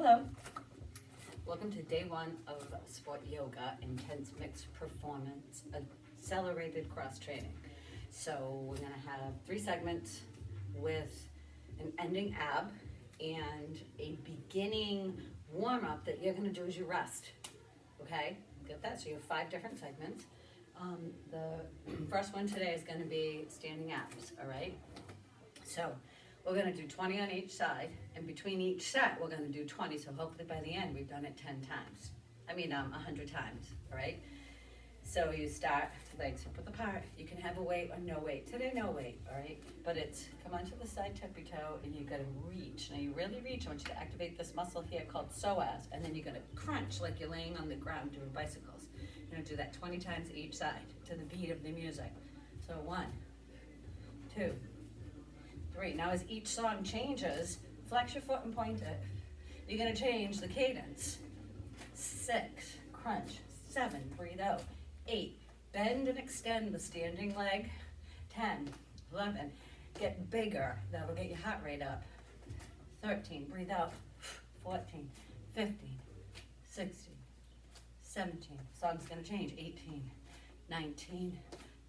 Hello. Welcome to day one of sport yoga, intense mixed performance, accelerated cross training. So we're gonna have 3 segments with an ending ab and a beginning warm up that you're gonna do as you rest. Okay, get that? So you have 5 different segments. The first one today is gonna be standing abs, all right? So we're gonna do 20 on each side, and between each set, we're gonna do 20, so hopefully by the end, we've done it 10 times. 100 times, all right? So you start, legs hip width apart. You can have a weight or no weight. Today, no weight, all right? But it's come onto the side tippy toe, and you're gonna reach. Now you really reach. I want you to activate this muscle here called psoas, and then you're gonna crunch like you're laying on the ground doing bicycles. You're gonna do that 20 times each side to the beat of the music. So 1, 2, 3. Now as each song changes, flex your foot and point it. You're gonna change the cadence. 6, crunch. 7, breathe out. 8, bend and extend the standing leg. 10, 11, get bigger. That'll get your heart rate up. 13, breathe out. 14, 15, 16, 17. Song's gonna change. 18, 19,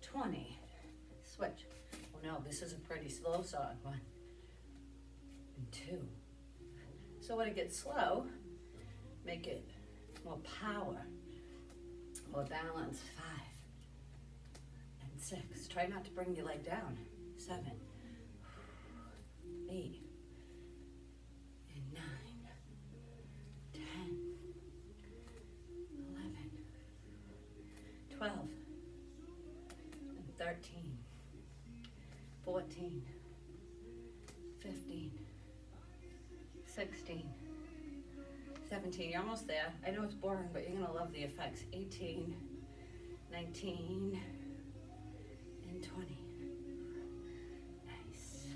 20. Switch. Oh no, this is a pretty slow song. 1 and 2. So when it gets slow, make it more power, more balance. 5 and 6. Try not to bring your leg down. 7, 8 and 9, 10, 11, 12 and 13, 14, 15, 16, 17. You're almost there. I know it's boring, but you're gonna love the effects. 18, 19, and 20. Nice.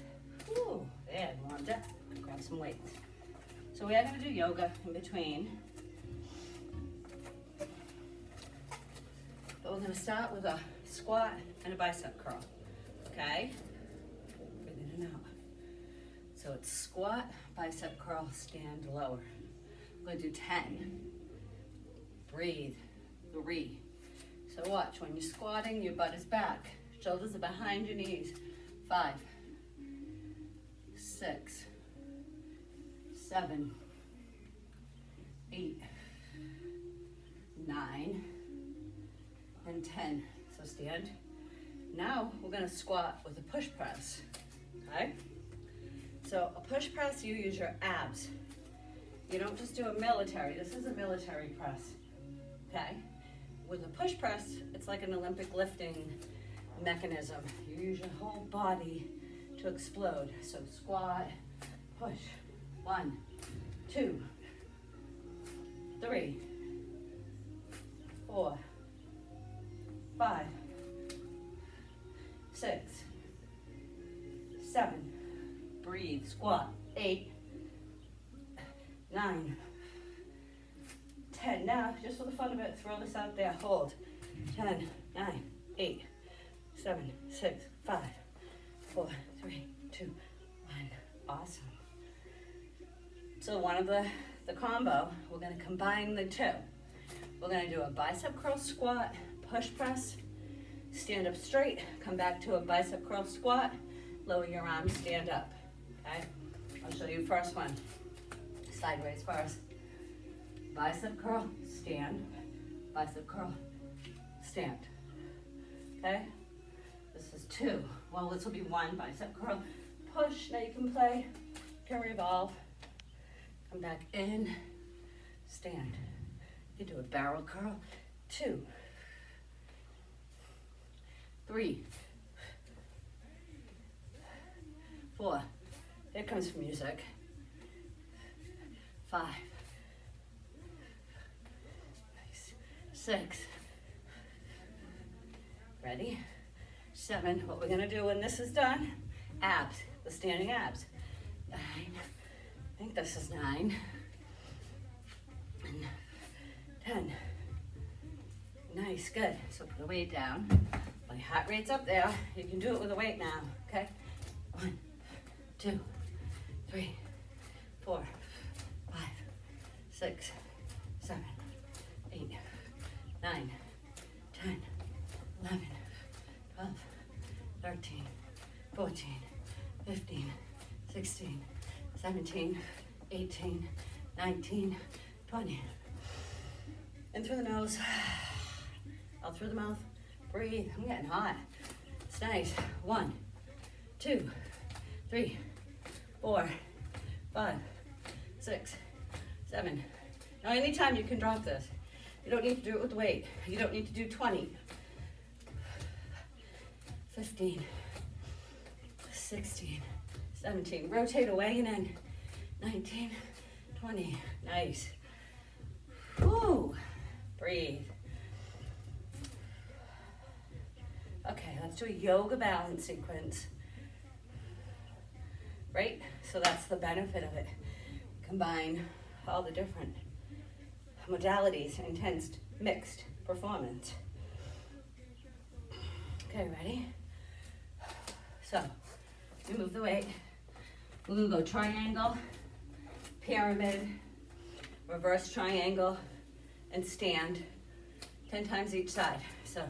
Whew, there, warmed up. Grab some weights. So we are gonna do yoga in between. But we're gonna start with a squat and a bicep curl, okay? Breathe in and out. So it's squat, bicep curl, stand lower. We're gonna do 10. Breathe. 3. So watch, when you're squatting, your butt is back. Shoulders are behind your knees. 5, 6, 7, 8, 9, and 10. So stand. Now we're gonna squat with a push press, okay? So a push press, you use your abs. You don't just do a military. This is a military press, okay? With a push press, it's like an Olympic lifting mechanism. You use your whole body to explode. So squat, push. 1, 2, 3, 4, 5, 6, 7. Breathe, squat. 8, 9, 10. Now, just for the fun of it, throw this out there. Hold. 10, 9, 8, 7, 6, 5, 4, 3, 2, 1. Awesome. So one of the combo, we're gonna combine the 2. We're gonna do a bicep curl squat, push press, stand up straight, come back to a bicep curl squat, lower your arms, stand up, okay? I'll show you first one. Sideways first. Bicep curl, stand. Bicep curl, stand. Okay? This is 2. Well, this will be 1 bicep curl. Push. Now you can play. You can revolve. Come back in. Stand. You do a barrel curl. 2, 3, 4. Here comes music. 5. Nice. 6. Ready? 7. What we're gonna do when this is done, abs, the standing abs. 9. I think this is 9. And 10. Nice, good. So put the weight down. My heart rate's up there. You can do it with a weight now, okay? 1, 2, 3, 4, 5, 6, 7, 8, 9, 10, 11, 12, 13, 14, 15, 16, 17, 18, 19, 20. In through the nose, out through the mouth. Breathe. I'm getting hot. It's nice. 1, 2, 3, 4, 5, 6, 7. Now anytime you can drop this. You don't need to do it with weight. You don't need to do 20. 15, 16, 17. Rotate away and in. 19, 20. Nice. Woo. Breathe. Okay, let's do a yoga balance sequence. Right? So that's the benefit of it. Combine all the different modalities, intense, mixed performance. Okay, ready? So, we move the weight. We're gonna go triangle, pyramid, reverse triangle, and stand 10 times each side. So,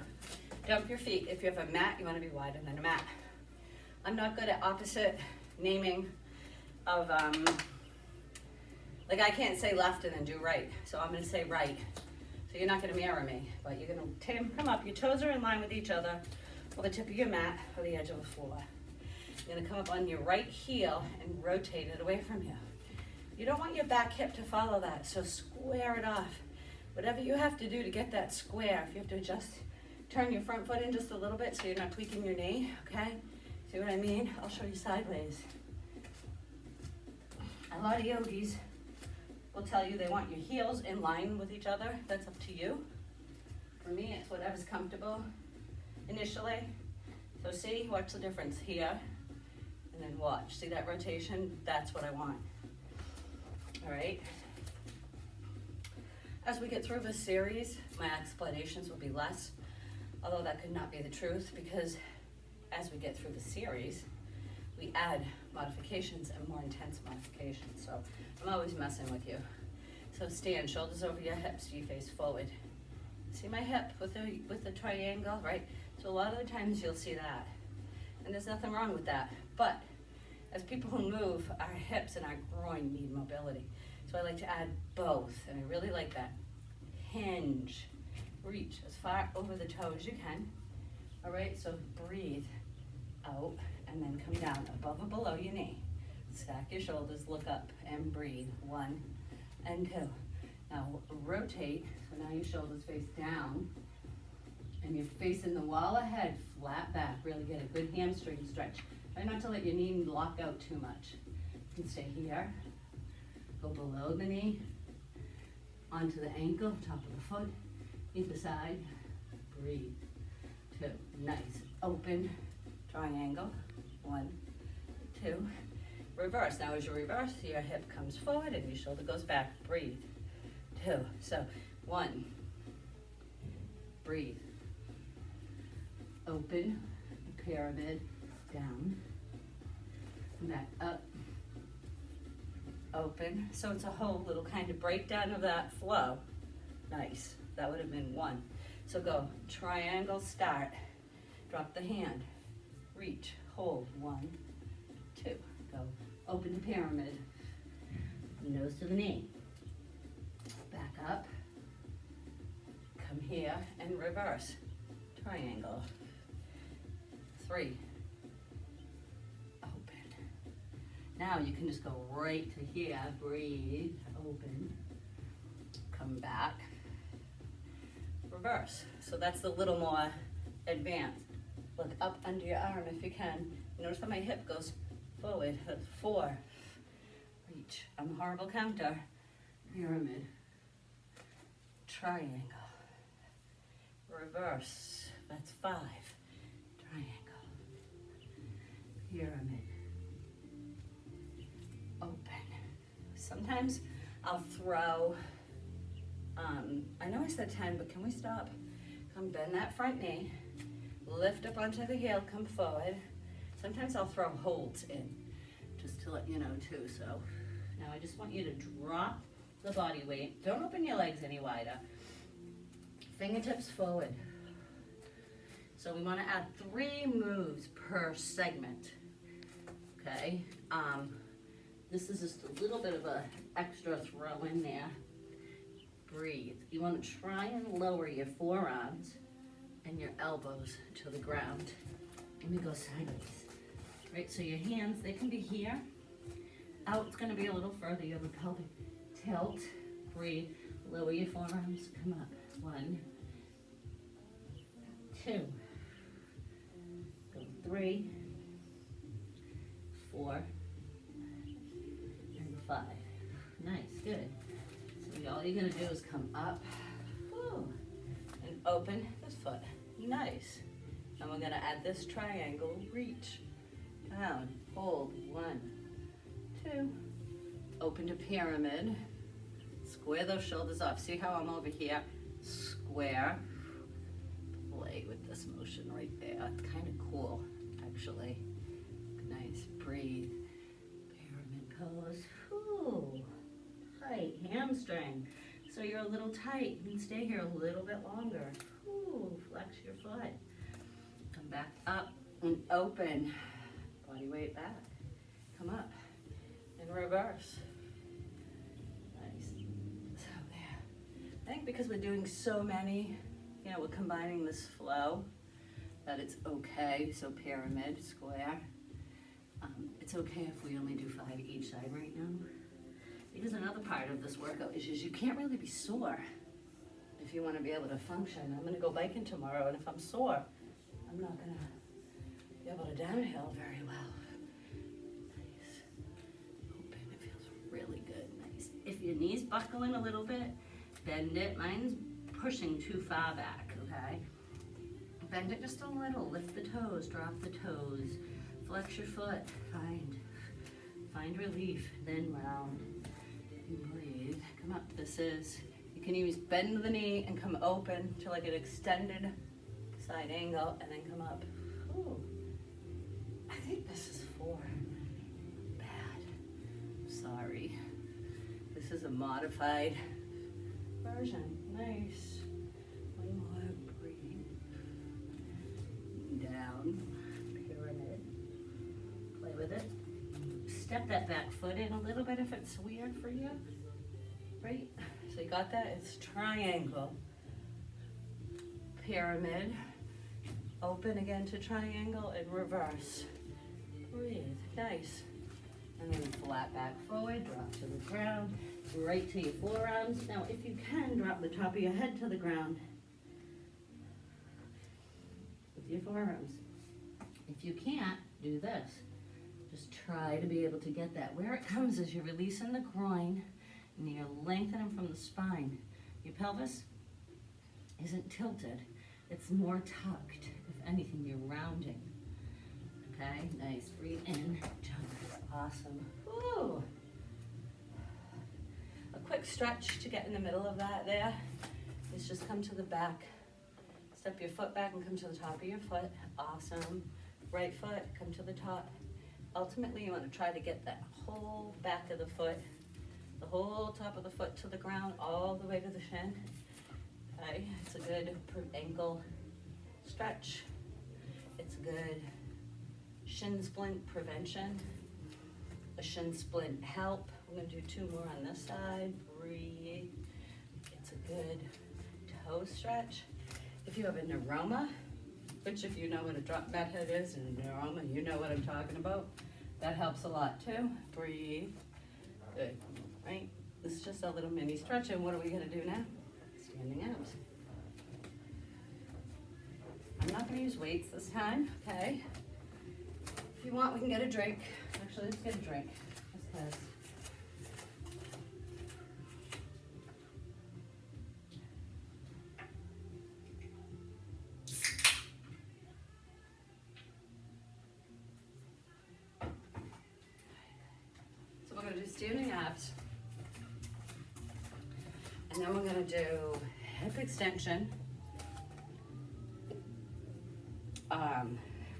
dump your feet. If you have a mat, you wanna be wider than a mat. I'm not good at opposite naming of, like I can't say left and then do right. So I'm gonna say right. So you're not gonna mirror me, but you're gonna come up. Your toes are in line with each other, or the tip of your mat, or the edge of the floor. You're gonna come up on your right heel and rotate it away from you. You don't want your back hip to follow that, so square it off. Whatever you have to do to get that square, if you have to just turn your front foot in just a little bit so you're not tweaking your knee, okay? See what I mean? I'll show you sideways. A lot of yogis will tell you they want your heels in line with each other. That's up to you. For me, it's whatever's comfortable initially. So see, watch the difference here, and then watch. See that rotation? That's what I want. All right. As we get through this series, my explanations will be less, although that could not be the truth, because as we get through the series, we add modifications and more intense modifications. So I'm always messing with you. So stand, shoulders over your hips, you face forward. See my hip with the triangle, right? So a lot of the times you'll see that. And there's nothing wrong with that. But as people who move, our hips and our groin need mobility. So I like to add both, and I really like that. Hinge, reach as far over the toe as you can. All right, so breathe out and then come down above or below your knee. Stack your shoulders, look up and breathe. 1 and 2. Now rotate, so now your shoulders face down and you're facing the wall ahead, flat back. Really get a good hamstring stretch. Try not to let your knee lock out too much. You can stay here, go below the knee, onto the ankle, top of the foot, either side, breathe. 2, nice, open, triangle, 1, 2, reverse. Now as you reverse, your hip comes forward and your shoulder goes back, breathe. 2, so 1, breathe, open, pyramid, down, back up, open. So it's a whole little kind of breakdown of that flow. Nice, that would have been 1. So go triangle, start, drop the hand, reach, hold, 1, 2, go open the pyramid, nose to the knee, back up, come here and reverse, triangle, 3, open. Now you can just go right to here, breathe, open, come back, reverse. So that's a little more advanced. Look up under your arm if you can. Notice how my hip goes forward. That's 4. Reach. I'm a horrible counter. Pyramid. Triangle. Reverse. That's 5. Triangle. Pyramid. Open. Sometimes I'll throw, I know I said 10, but can we stop? Come bend that front knee. Lift up onto the heel, come forward. Sometimes I'll throw holds in, just to let you know too. So now I just want you to drop the body weight. Don't open your legs any wider. Fingertips forward. So we want to add 3 moves per segment. Okay. This is just a little bit of a extra throw in there. Breathe. You want to try and lower your forearms and your elbows to the ground. Let me go sideways. Right, so your hands, they can be here. Out, it's going to be a little further. You have a pelvic tilt. Breathe. Lower your forearms. Come up. 1, 2. Go 3, 4, and 5. Nice, good. So all you're going to do is come up, and open this foot. Nice. And we're going to add this triangle. Reach down, hold. 1, 2. Open to pyramid. Square those shoulders off. See how I'm over here? Square. Play with this motion right there. It's kind of cool, actually. Nice. Breathe. Pyramid pose. Ooh. Tight hamstring. So you're a little tight. You can stay here a little bit longer. Ooh. Flex your foot. Come back up and open. Body weight back. Come up and reverse. Nice. So there. I think because we're doing so many, you know, we're combining this flow, that it's okay. So pyramid, square. It's okay if we only do 5 each side right now. Because another part of this workout is you can't really be sore if you want to be able to function. I'm going to go biking tomorrow, and if I'm sore, I'm not going to be able to downhill very well. Nice. Open. It feels really good. Nice. If your knees buckling a little bit, bend it. Mine's pushing too far back, okay? Bend it just a little. Lift the toes. Drop the toes. Flex your foot. Find relief. Then round. And breathe. Come up. You can use bend the knee and come open to like an extended side angle, and then come up. Ooh. I think this is 4. Bad. Sorry. This is a modified version. Nice. 1 more. Breathe. Down. Pyramid. Play with it. Step that back foot in a little bit if it's weird for you. Right? So you got that? It's triangle. Pyramid. Open again to triangle and reverse. Breathe. Nice. And then flat back forward, drop to the ground, right to your forearms. Now, if you can, drop the top of your head to the ground with your forearms. If you can't, do this. Just try to be able to get that. Where it comes is you're releasing the groin and you're lengthening from the spine. Your pelvis isn't tilted. It's more tucked. If anything, you're rounding. Okay, nice. Breathe in, jump. Awesome. Woo. A quick stretch to get in the middle of that there is just come to the back. Step your foot back and come to the top of your foot. Awesome. Right foot, come to the top. Ultimately, you want to try to get that whole back of the foot, the whole top of the foot to the ground, all the way to the shin. Okay, it's a good ankle stretch. It's a good shin splint prevention, a shin splint help. I'm going to do 2 more on this side. Breathe. It's a good toe stretch. If you have a neuroma, which if you know what a drop mat head is and a neuroma, you know what I'm talking about. That helps a lot too. Breathe. Good. Right? This is just a little mini stretch, and what are we going to do now? Standing abs. I'm not going to use weights this time, okay? If you want, we can get a drink. Actually, let's get a drink. Just 'cause. So we're going to do standing abs. And then we're going to do hip extension.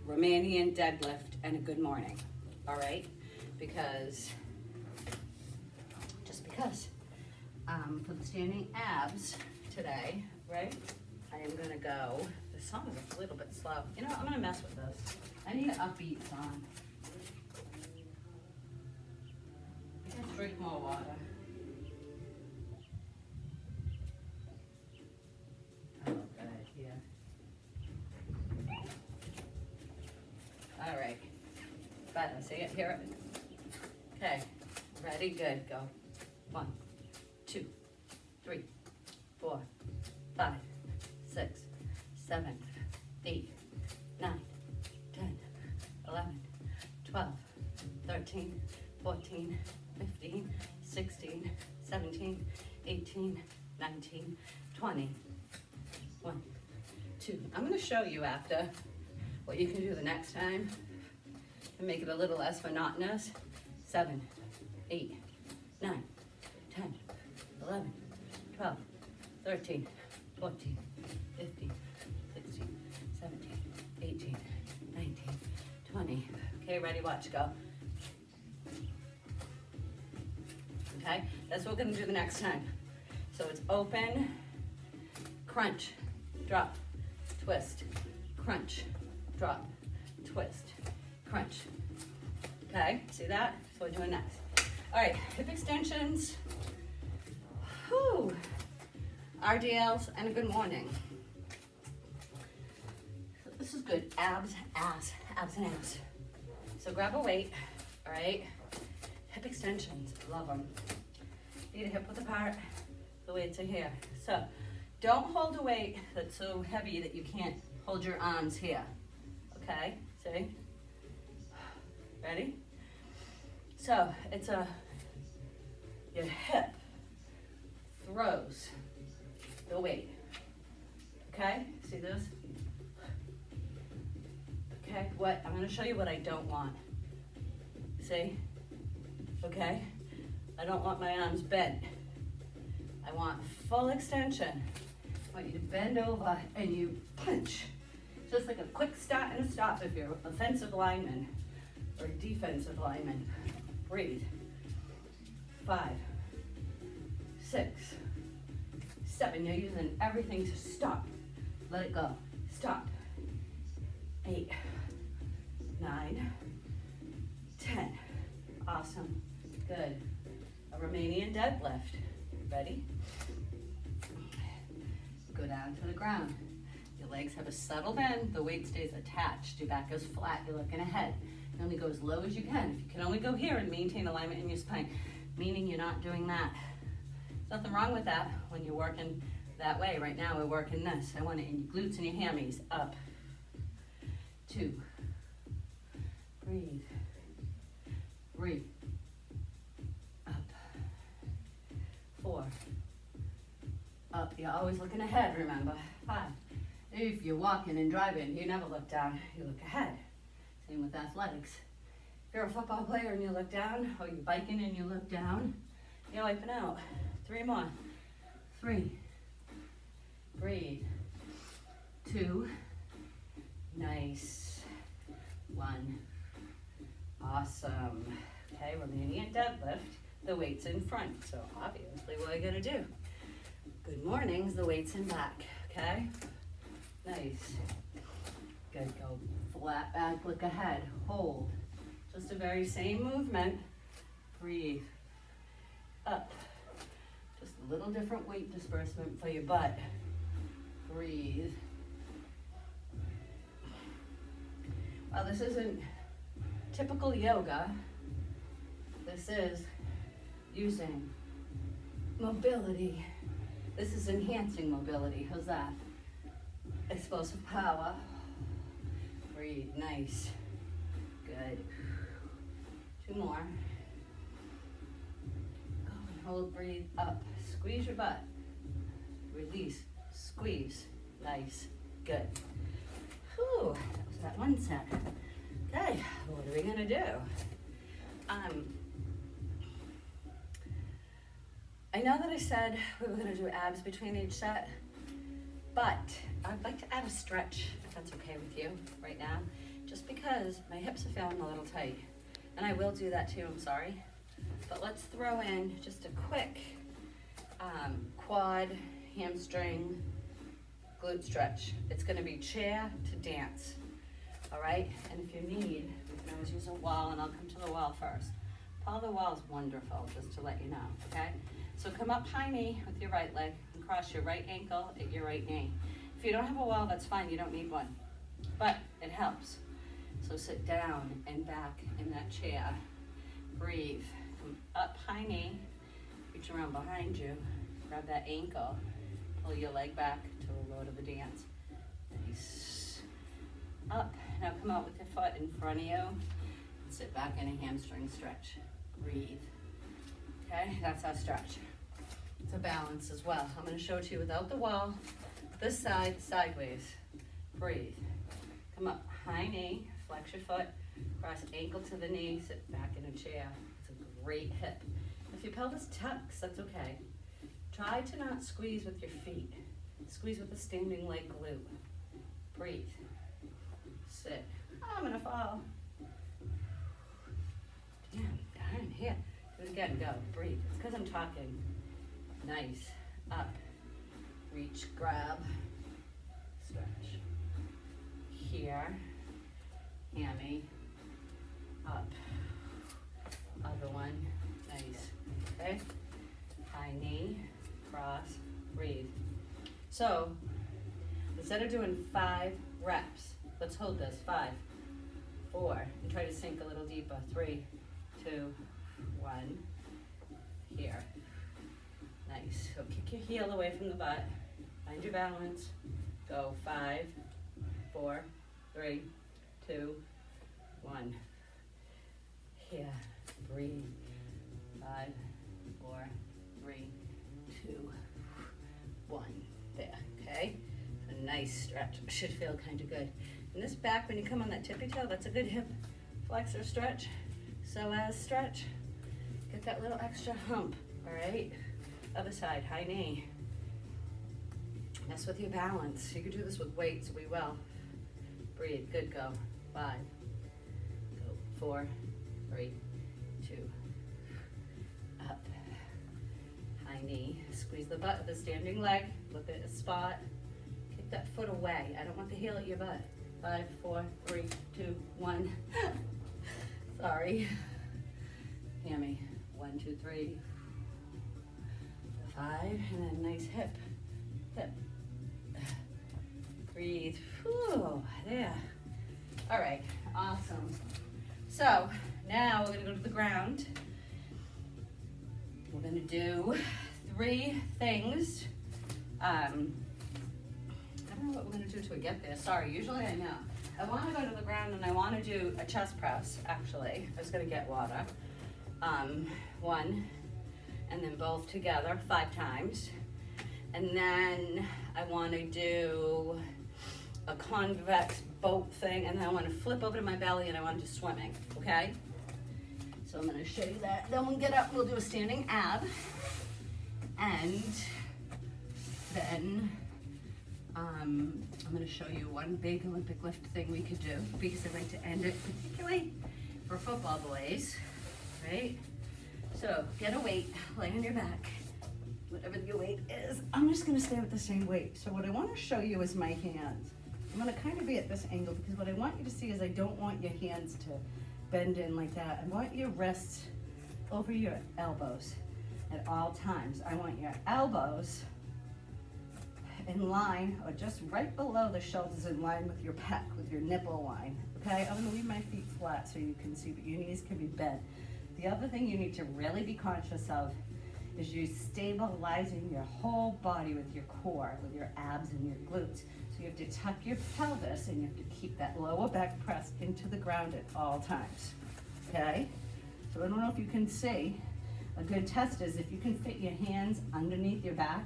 Romanian deadlift and a good morning, all right? Just because For the standing abs today, right? I am gonna go, the song is a little bit slow. You know what, I'm gonna mess with this. I need an upbeat song. Let's drink more water. Oh, good, yeah. All right, better, see it, hear it? Okay, ready, good, go. 1, 2, 3, 4, 5, 6, 7, 8, 9, 10, 11, 12, 13, 14, 15, 16, 17, 18, 19, 20. 1, 2. I'm going to show you after what you can do the next time and make it a little less monotonous. 7, 8, 9, 10, 11, 12, 13, 14, 15, 16, 17, 18, 19, 20. Okay, ready, watch, go. Okay, that's what we're gonna do the next time. So it's open, crunch, drop, twist, crunch, drop, twist, crunch. Okay, see that? That's what we're doing next. All right, hip extensions. Whew. RDLs and a good morning. So this is good. Abs, ass, abs and abs. So grab a weight, all right? Hip extensions, love them. Feet are hip width apart, the weights are here. So don't hold a weight that's so heavy that you can't hold your arms here. Okay, see? Ready? So it's your hip throws the weight. Okay, see this? Okay, what? I'm gonna show you what I don't want. See? Okay? I don't want my arms bent. I want full extension. I want you to bend over and you punch. Just like a quick start and a stop if you're an offensive lineman or a defensive lineman. Breathe. 5, 6, 7. You're using everything to stop. Let it go. Stop. 8, 9, 10. Awesome. Good. A Romanian deadlift. Ready? Go down to the ground. Your legs have a subtle bend. The weight stays attached. Your back is flat. You're looking ahead. You only go as low as you can. If you can only go here and maintain alignment in your spine, meaning you're not doing that. There's nothing wrong with that when you're working that way. Right now we're working this. I want it in your glutes and your hammies. Up. 2. Breathe. 3. Up. 4. Up. You're always looking ahead, remember. 5. If you're walking and driving, you never look down, you look ahead. Same with athletics. If you're a football player and you look down, or you're biking and you look down, you're wiping out. 3 more. 3. Breathe. 2. Nice. 1. Awesome. Okay, Romanian deadlift. The weight's in front, so obviously what are you gonna do? Good mornings, the weight's in back, okay? Nice. Good, go flat back, look ahead, hold. Just a very same movement. Breathe. Up. Just a little different weight disbursement for your butt. Breathe. Well, this isn't typical yoga. This is using mobility. This is enhancing mobility. How's that? Explosive power. Breathe. Nice. Good. 2 more. Go and hold. Breathe. Up. Squeeze your butt. Release. Squeeze. Nice. Good. Whew. That was that one set. Okay. What are we gonna do? I know that I said we were gonna do abs between each set, but I'd like to add a stretch, if that's okay with you right now, just because my hips are feeling a little tight. And I will do that too, I'm sorry. But let's throw in just a quick quad, hamstring, glute stretch. It's gonna be chair to dance, all right? And if you need, you can always use a wall, and I'll come to the wall first. Paul, the wall is wonderful, just to let you know, okay? So come up high knee with your right leg and cross your right ankle at your right knee. If you don't have a wall, that's fine, you don't need one, but it helps. So sit down and back in that chair. Breathe. Come up high knee, reach around behind you, grab that ankle, pull your leg back to a low to the dance. Nice. Up. Now come out with your foot in front of you and sit back in a hamstring stretch. Breathe. Okay, that's our stretch. It's a balance as well. I'm going to show it to you without the wall. This side, sideways. Breathe. Come up high knee, flex your foot, cross ankle to the knee, sit back in a chair. It's a great hip. If your pelvis tucks, that's okay. Try to not squeeze with your feet. Squeeze with the standing leg glute. Breathe. Sit. Oh, I'm gonna fall. Damn, darn, here. Do it again, go, breathe. It's because I'm talking. Nice. Up. Reach, grab, stretch. Here. Hammy. Up. Other one. Nice. Okay? High knee, cross, breathe. So, instead of doing 5 reps, let's hold this. 5, 4, and try to sink a little deeper. 3, 2, 1. Here. Nice. So kick your heel away from the butt. Find your balance. Go 5, 4, 3, 2, 1. Here. Breathe. 5, 4, 3, 2, 1. There. Okay? A nice stretch. Should feel kind of good. And this back, when you come on that tippy toe, that's a good hip flexor stretch. So as stretch, get that little extra hump. All right? Other side, high knee. Mess with your balance. You could do this with weights. We will. Breathe. Good. Go. 5. Go. 4, 3, 2. Up. High knee. Squeeze the butt of the standing leg. Look at a spot. Kick that foot away. I don't want the heel at your butt. 5, 4, 3, 2, 1. Sorry. Hammy. 1, 2, 3. 5. And then nice hip. Hip. Breathe. Whew, there. All right. Awesome. So now we're going to go to the ground. We're going to do 3 things. I don't know what we're going to do till we get there. Sorry, usually I know. I want to go to the ground and I want to do a chest press, actually. I was going to get water. 1, and then both together 5 times. And then I want to do a convex boat thing, and then I want to flip over to my belly and I want to do swimming, okay? So I'm going to show you that. Then we'll get up, we'll do a standing ab. And then I'm going to show you one big Olympic lift thing we could do, because I'd like to end it particularly for football boys, right? So get a weight, lay on your back, whatever your weight is. I'm just going to stay with the same weight. So what I want to show you is my hands. I'm going to kind of be at this angle because what I want you to see is I don't want your hands to bend in like that. I want your wrists over your elbows at all times. I want your elbows in line, or just right below the shoulders, in line with your pec, with your nipple line. Okay, I'm gonna leave my feet flat so you can see, but your knees can be bent. The other thing you need to really be conscious of is you stabilizing your whole body with your core, with your abs and your glutes. So you have to tuck your pelvis and you have to keep that lower back pressed into the ground at all times. Okay? So I don't know if you can see. A good test is if you can fit your hands underneath your back,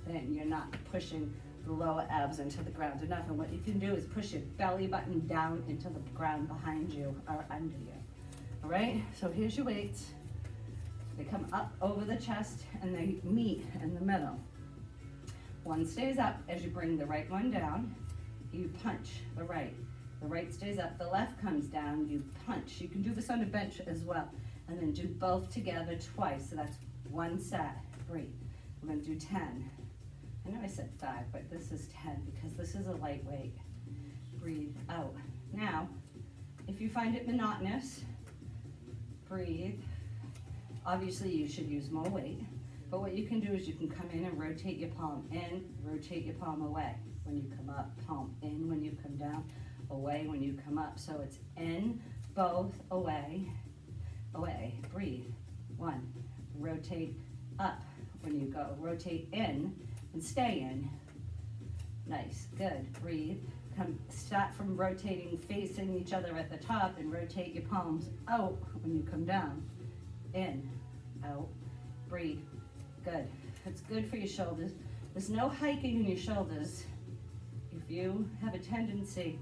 then you're not pushing the lower abs into the ground enough. And what you can do is push your belly button down into the ground behind you or under you. All right? So here's your weights. They come up over the chest and they meet in the middle. One stays up. As you bring the right one down, you punch the right. The right stays up, the left comes down, you punch. You can do this on a bench as well. And then do both together twice. So that's one set. Breathe. We're gonna do 10. I know I said 5, but this is 10 because this is a lightweight. Breathe out. Now, if you find it monotonous, breathe. Obviously, you should use more weight, but what you can do is you can come in and rotate your palm in, rotate your palm away. When you come up, palm in when you come down, away when you come up. So it's in, both, away, away. Breathe. 1. Rotate up when you go. Rotate in and stay in. Nice. Good. Breathe. Start from rotating, facing each other at the top, and rotate your palms out when you come down. In, out, breathe. Good. It's good for your shoulders. There's no hiking in your shoulders. If you have a tendency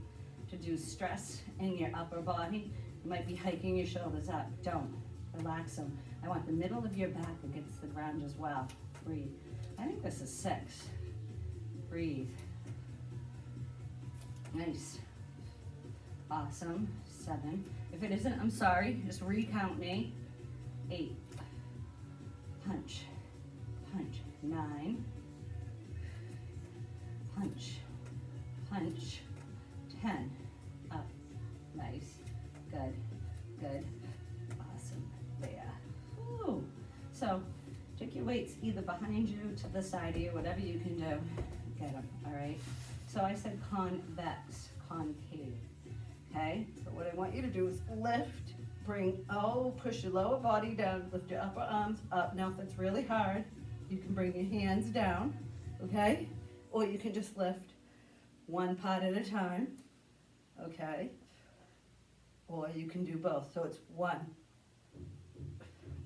to do stress in your upper body, you might be hiking your shoulders up. Don't. Relax them. I want the middle of your back against the ground as well. Breathe. I think this is 6. Breathe. Nice. Awesome. 7. If it isn't, I'm sorry. Just recount me. 8. Punch. Punch. 9. Punch. Punch. 10. Up. Nice. Good. Good. Awesome. There. Woo. So take your weights either behind you, to the side of you, whatever you can do. Get them. All right. So I said convex, concave. Okay. So what I want you to do is lift, push your lower body down, lift your upper arms up. Now if it's really hard, you can bring your hands down. Okay. Or you can just lift one part at a time. Okay. Or you can do both. So it's 1,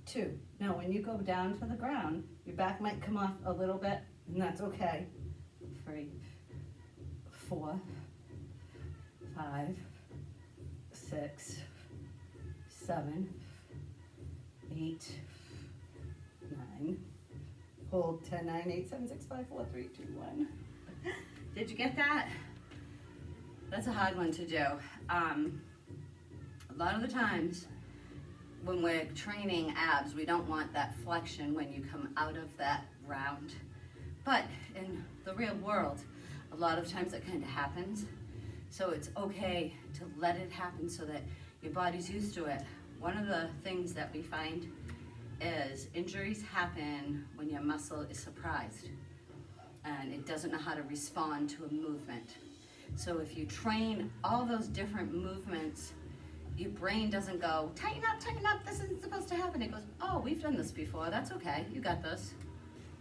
2. Now when you go down to the ground, your back might come off a little bit, and that's okay. 3, 4, 5, 6, 7, 8, 9. Hold 10, 9, 8, 7, 6, 5, 4, 3, 2, 1. Did you get that? That's a hard one to do. A lot of the times when we're training abs, we don't want that flexion when you come out of that round. But in the real world, a lot of times that kind of happens. So it's okay to let it happen so that your body's used to it. One of the things that we find is injuries happen when your muscle is surprised and it doesn't know how to respond to a movement. So if you train all those different movements, your brain doesn't go, tighten up, this isn't supposed to happen. It goes, oh, we've done this before, that's okay, you got this.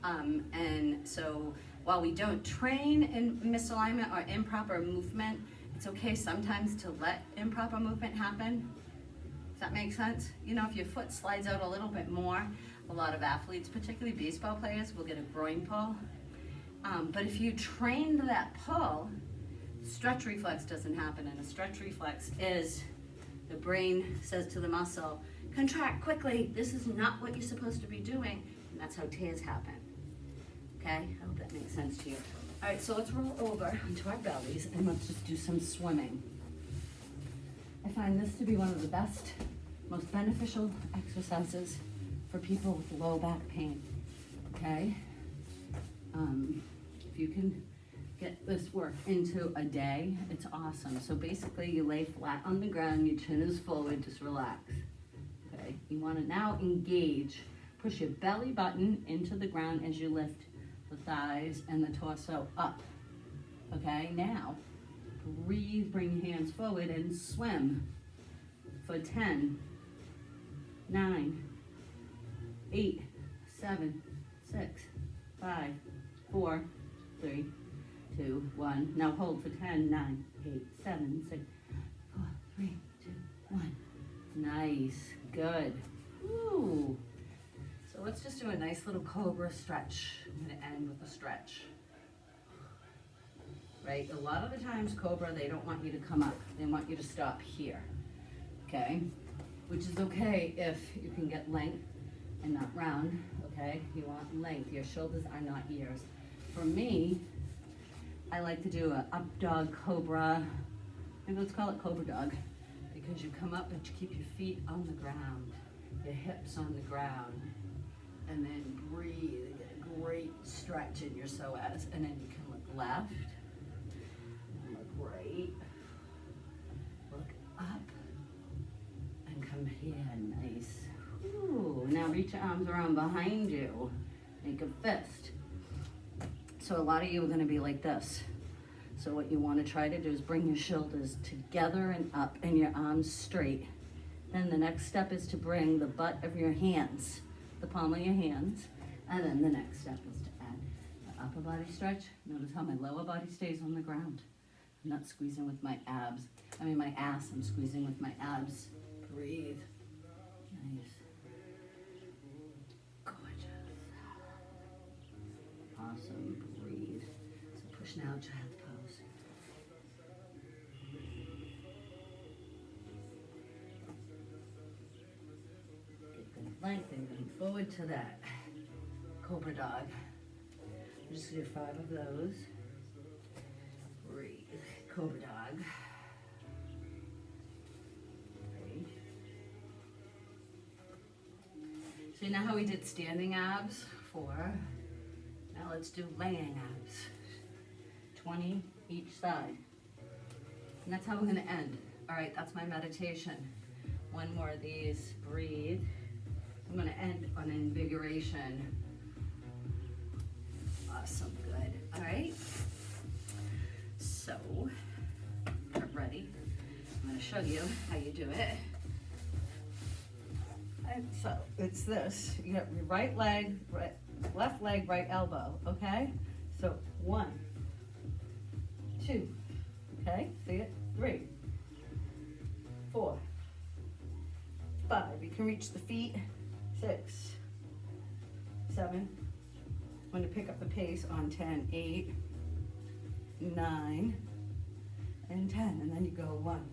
And so while we don't train in misalignment or improper movement, it's okay sometimes to let improper movement happen. Does that make sense? You know, if your foot slides out a little bit more, a lot of athletes, particularly baseball players, will get a groin pull. But if you train that pull, stretch reflex doesn't happen. And a stretch reflex is the brain says to the muscle, contract quickly, this is not what you're supposed to be doing. And that's how tears happen. Okay, I hope that makes sense to you. All right, so let's roll over onto our bellies and let's just do some swimming. I find this to be one of the best, most beneficial exercises for people with low back pain, okay? If you can get this work into a day, it's awesome. So basically you lay flat on the ground, your chin is forward, just relax, okay? You wanna now engage, push your belly button into the ground as you lift the thighs and the torso up, okay? Now, breathe, bring your hands forward and swim for 10, 9, 8, 7, 6, 5, 4, 3, 2, 1. Now hold for 10, 9, 8, 7, 6, 4, 3, 2, 1. Nice, good. Woo. So let's just do a nice little cobra stretch. I'm gonna end with a stretch. Right, a lot of the times Cobra, they don't want you to come up. They want you to stop here, okay? Which is okay if you can get length and not round, okay? You want length, your shoulders are not ears. For me, I like to do a up dog Cobra, maybe let's call it Cobra dog, because you come up but you keep your feet on the ground, your hips on the ground, and then breathe, get a great stretch in your psoas, and then you can look left, and look right, look up, and come here, nice. Ooh, now reach your arms around behind you, make a fist. So a lot of you are gonna be like this. So what you wanna try to do is bring your shoulders together and up and your arms straight. Then the next step is to bring the butt of your hands, the palm of your hands, and then the next step is to add the upper body stretch. Notice how my lower body stays on the ground. I'm not squeezing with my abs. My ass, I'm squeezing with my abs. Breathe. Nice. Gorgeous. Awesome. Breathe. So push now, child pose. Get good length and going forward to that cobra dog. We're just gonna do 5 of those. Breathe. Cobra dog. Ready. So you know how we did standing abs? 4. Now let's do laying abs. 20 each side. And that's how we're gonna end. All right, that's my meditation. 1 more of these, breathe. I'm gonna end on invigoration. Awesome, good. All right, so get ready. I'm gonna show you how you do it. And so it's this, you got your right leg, left leg, right elbow, okay? So 1, 2, okay, see it? 3, 4, 5, you can reach the feet, 6, 7, I'm going to pick up the pace on 10, 8, 9, and 10, and then you go 1,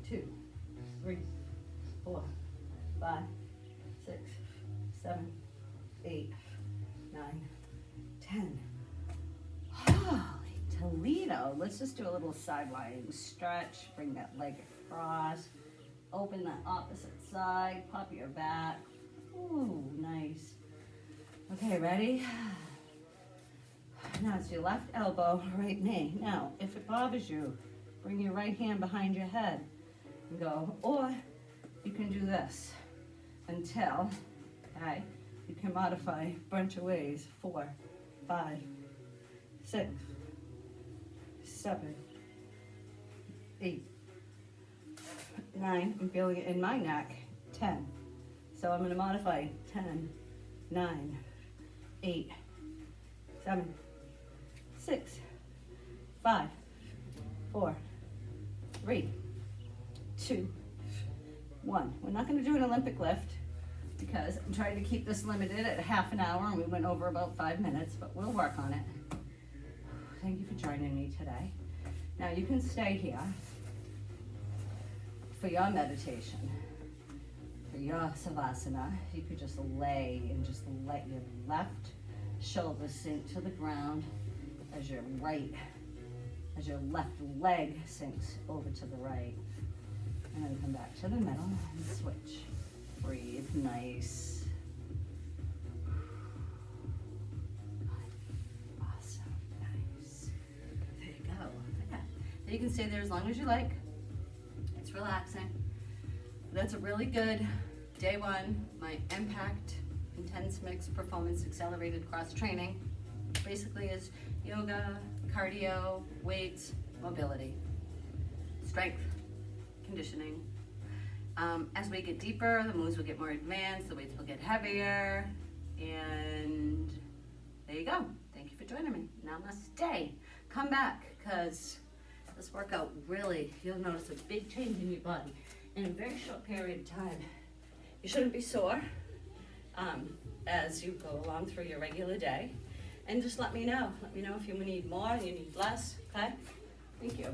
2, 3, 4, 5, 6, 7, 8, 9, 10. Holy Toledo. Let's just do a little side lying stretch. Bring that leg across. Open the opposite side. Pop your back. Ooh, nice. Okay, ready? Now it's your left elbow, right knee. Now, if it bothers you, bring your right hand behind your head and go, or you can do this until, okay, you can modify a bunch of ways. 4, 5, 6, 7, 8, 9, I'm feeling it in my neck, 10. So I'm gonna modify 10, 9, 8, 7, 6, 5, 4, 3, 2, 1. We're not going to do an Olympic lift because I'm trying to keep this limited at half an hour and we went over about 5 minutes, but we'll work on it. Thank you for joining me today. Now you can stay here for your meditation. For your savasana, you could just lay and just let your left shoulder sink to the ground as your left leg sinks over to the right. And then come back to the middle and switch. Breathe, nice. Awesome, nice. There you go. Okay. You can stay there as long as you like. It's relaxing. That's a really good day 1, my impact intense mix performance accelerated cross training. Basically is yoga, cardio, weights, mobility, strength, conditioning. As we get deeper, the moves will get more advanced, the weights will get heavier, and there you go. Thank you for joining me. Namaste. Come back, because this workout really, you'll notice a big change in your body in a very short period of time. You shouldn't be sore as you go along through your regular day. And just let me know. Let me know if you need more, you need less, okay? Thank you.